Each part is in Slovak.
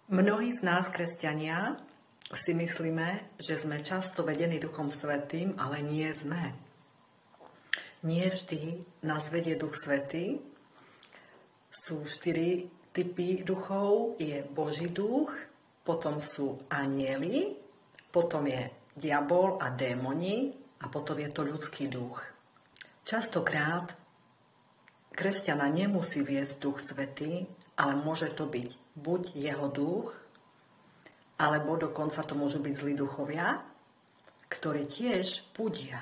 Mnohí z nás, kresťania, si myslíme, že sme často vedení Duchom Svätým, ale nie sme. Nie vždy nás vedie Duch Svätý. Sú 4 typy duchov. Je Boží duch, potom sú anjeli, potom je diabol a démoni a potom je to ľudský duch. Častokrát kresťana nemusí viesť Duch Svätý, ale môže to byť buď jeho duch, alebo dokonca to môžu byť zlí duchovia, ktorí tiež pudia.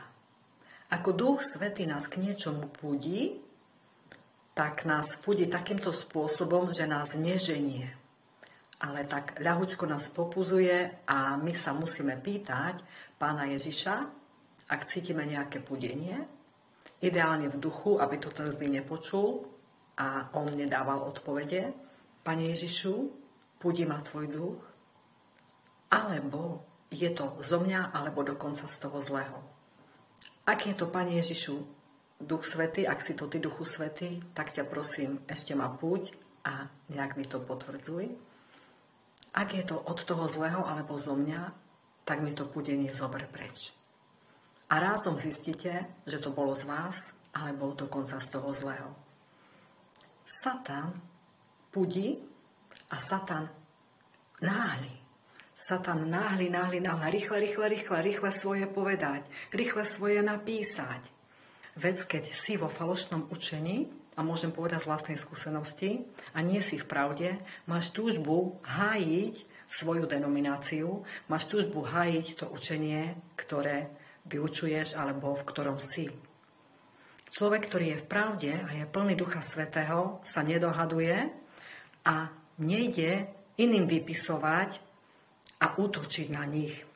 Ako Duch Svätý nás k niečomu pudí, tak nás pudí takýmto spôsobom, že nás neženie. Ale tak ľahučko nás popuzuje a my sa musíme pýtať Pána Ježiša, ak cítime nejaké pudenie, ideálne v duchu, aby to ten zlý nepočul a on nedával odpovede. Pane Ježišu, pudí ma tvoj duch? Alebo je to zo mňa, alebo dokonca z toho zlého. Ak je to, Pane Ježišu, Duch Svätý, ak si to Ty, Duchu Svätý, tak ťa prosím, ešte ma púď a nejak mi to potvrdzuj. Ak je to od toho zlého alebo zo mňa, tak mi to púdenie zober preč. A rázom zistíte, že to bolo z vás, alebo dokonca z toho zlého. Satan pudí a Satan náhli. Satan náhli, rýchle svoje povedať, rýchle svoje napísať. Vec, keď si vo falošnom učení, a môžem povedať z vlastnej skúsenosti, a nie si v pravde, máš túžbu hájiť svoju denomináciu, máš túžbu hájiť to učenie, ktoré vyučuješ, alebo v ktorom si. Človek, ktorý je v pravde a je plný Ducha Svätého, sa nedohaduje a nejde iným vypisovať a útočiť na nich.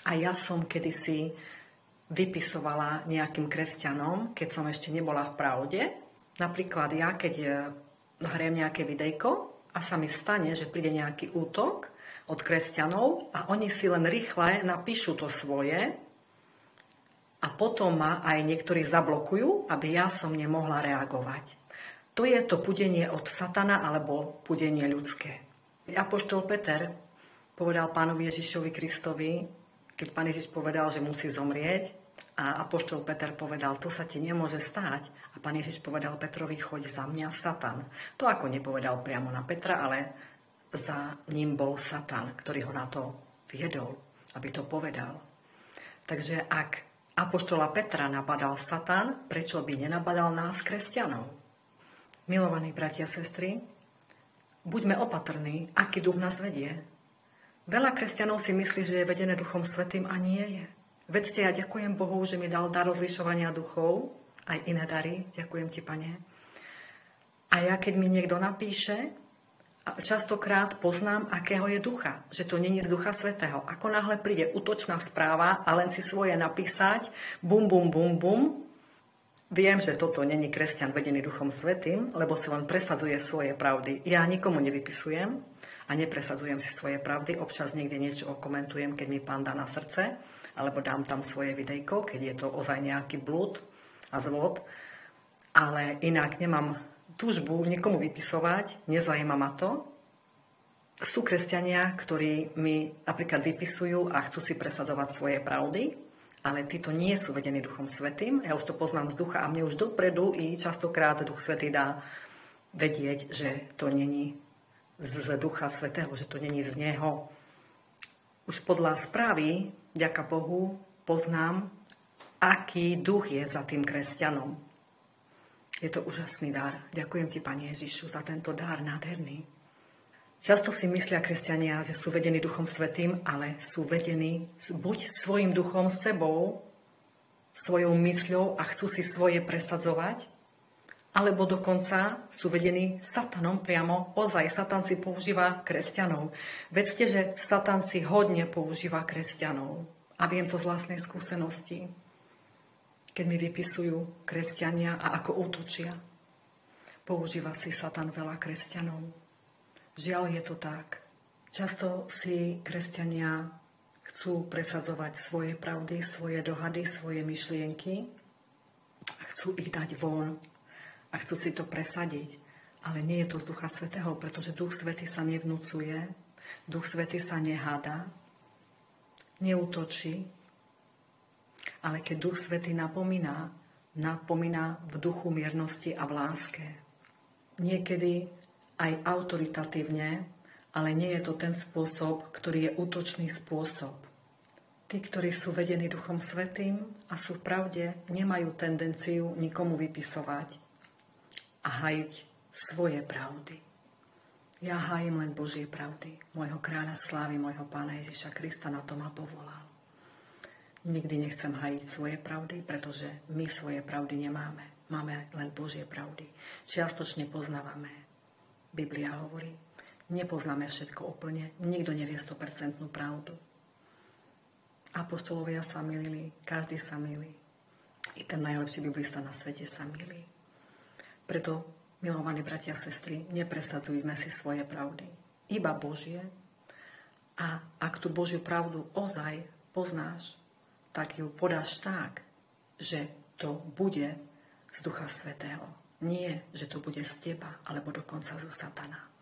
A ja som kedysi vypisovala nejakým kresťanom, keď som ešte nebola v pravde. Napríklad ja, keď nahrajem nejaké videjko a sa mi stane, že príde nejaký útok od kresťanov a oni si len rýchle napíšu to svoje a potom ma aj niektorí zablokujú, aby ja som nemohla reagovať. To je to pudenie od Satana alebo pudenie ľudské. Apoštol Peter povedal Pánovi Ježišovi Kristovi, keď Pán Ježiš povedal, že musí zomrieť, a apoštol Peter povedal, to sa ti nemôže stáť. A Pán Ježiš povedal Petrovi, choď za mňa, Satan. To ako nepovedal priamo na Petra, ale za ním bol Satan, ktorý ho na to viedol, aby to povedal. Takže ak apoštola Petra napadal Satan, prečo by nenabadal nás, kresťanov? Milovaní bratia a sestry, buďme opatrní, aký duch nás vedie. Veľa kresťanov si myslí, že je vedené Duchom Svätým a nie je. Vedzte, ja ďakujem Bohu, že mi dal dar rozlišovania duchov, aj iné dary, ďakujem ti, Pane. A ja, keď mi niekto napíše, častokrát poznám, akého je ducha, že to není z Ducha Svätého. Ako náhle príde útočná správa a len si svoje napísať, bum, bum, bum, bum, viem, že toto není kresťan vedený Duchom Svätým, lebo si len presadzuje svoje pravdy. Ja nikomu nevypisujem a nepresadzujem si svoje pravdy. Občas niekde niečo okomentujem, keď mi Pán dá na srdce, alebo dám tam svoje videjko, keď je to ozaj nejaký blúd a zvod. Ale inak nemám túžbu nikomu vypisovať, nezaujíma ma to. Sú kresťania, ktorí mi napríklad vypisujú a chcú si presadzovať svoje pravdy, ale títo nie sú vedení Duchom Svätým. Ja už to poznám z ducha a mne už dopredu i častokrát Duch Svätý dá vedieť, že to není z Ducha Svätého, že to není z Neho. Už podľa správy, vďaka Bohu, poznám, aký duch je za tým kresťanom. Je to úžasný dar. Ďakujem ti, Pane Ježišu, za tento dar nádherný. Často si myslia kresťania, že sú vedení Duchom Svätým, ale sú vedení buď svojim duchom, sebou, svojou mysľou a chcú si svoje presadzovať, alebo dokonca sú vedení Satanom priamo. Ozaj, Satan si používa kresťanov. Vedzte, že Satan si hodne používa kresťanov. A viem to z vlastnej skúsenosti, keď mi vypisujú kresťania a ako útočia. Používa si Satan veľa kresťanov. Žiaľ, je to tak. Často si kresťania chcú presadzovať svoje pravdy, svoje dohady, svoje myšlienky a chcú ich dať von. A chcú si to presadiť. Ale nie je to z Ducha Svätého, pretože Duch Svätý sa nevnúcuje, Duch Svätý sa neháda, neútočí, ale keď Duch Svätý napomína v duchu miernosti a v láske. Niekedy aj autoritatívne, ale nie je to ten spôsob, ktorý je útočný spôsob. Tí, ktorí sú vedení Duchom Svätým a sú v pravde, nemajú tendenciu nikomu vypisovať a hajiť svoje pravdy. Ja hájim len Božie pravdy, môjho kráľa slávy, môjho Pána Ježiša Krista, na to ma povolal. Nikdy nechcem hájiť svoje pravdy, pretože my svoje pravdy nemáme. Máme len Božie pravdy. Čiastočne poznávame. Biblia hovorí, nepoznáme všetko úplne, nikto nevie 100% pravdu. Apoštolovia sa mýlili, každý sa mýli. I ten najlepší biblista na svete sa mýli. Preto, milovaní bratia a sestry, nepresadzujme si svoje pravdy. Iba Božie. A ak tú Božiu pravdu ozaj poznáš, tak ju podáš tak, že to bude z Ducha Svätého. Nie, že to bude z teba, alebo dokonca zo satana.